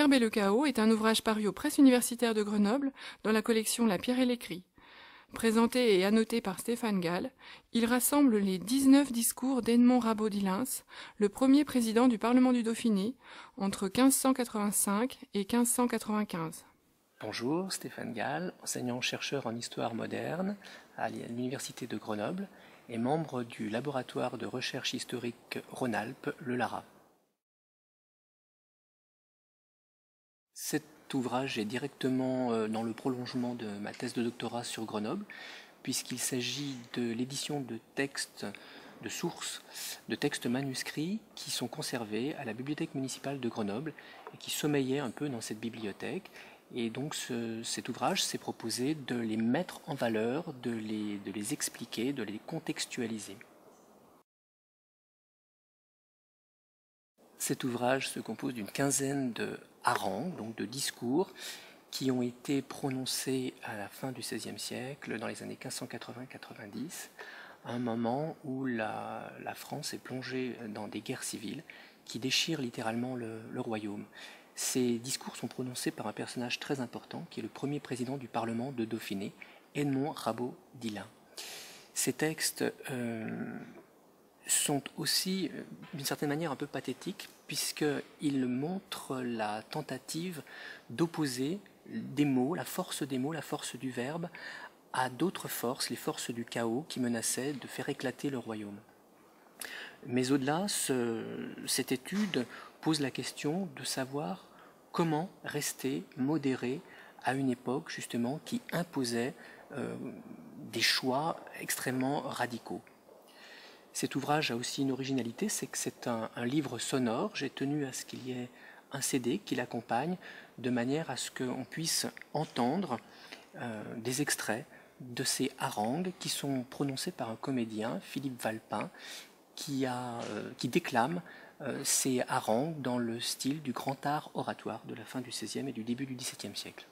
Verbe et le chaos est un ouvrage paru aux Presses universitaires de Grenoble dans la collection La Pierre et l'écrit. Présenté et annoté par Stéphane Gall, il rassemble les 19 discours d'Edmond Rabot-Dillens, le premier président du Parlement du Dauphiné, entre 1585 et 1595. Bonjour, Stéphane Gall, enseignant-chercheur en histoire moderne à l'Université de Grenoble et membre du laboratoire de recherche historique Rhône-Alpes, le LARA. Cet ouvrage est directement dans le prolongement de ma thèse de doctorat sur Grenoble, puisqu'il s'agit de l'édition de textes, de sources, de textes manuscrits qui sont conservés à la bibliothèque municipale de Grenoble et qui sommeillaient un peu dans cette bibliothèque. Et donc cet ouvrage s'est proposé de les mettre en valeur, de les expliquer, de les contextualiser. Cet ouvrage se compose d'une quinzaine de harangues, donc de discours, qui ont été prononcés à la fin du XVIe siècle, dans les années 1580-90, à un moment où la France est plongée dans des guerres civiles qui déchirent littéralement le royaume. Ces discours sont prononcés par un personnage très important, qui est le premier président du Parlement de Dauphiné, Edmond Rabot-Dillens. Ces textes sont aussi, d'une certaine manière, un peu pathétiques, puisqu'ils montrent la tentative d'opposer des mots, la force du verbe, à d'autres forces, les forces du chaos, qui menaçaient de faire éclater le royaume. Mais au-delà, cette étude pose la question de savoir comment rester modéré à une époque, justement, qui imposait des choix extrêmement radicaux. Cet ouvrage a aussi une originalité, c'est que c'est un livre sonore. J'ai tenu à ce qu'il y ait un CD qui l'accompagne, de manière à ce qu'on puisse entendre des extraits de ces harangues qui sont prononcées par un comédien, Philippe Valpin, qui déclame ces harangues dans le style du grand art oratoire de la fin du XVIe et du début du XVIIe siècle.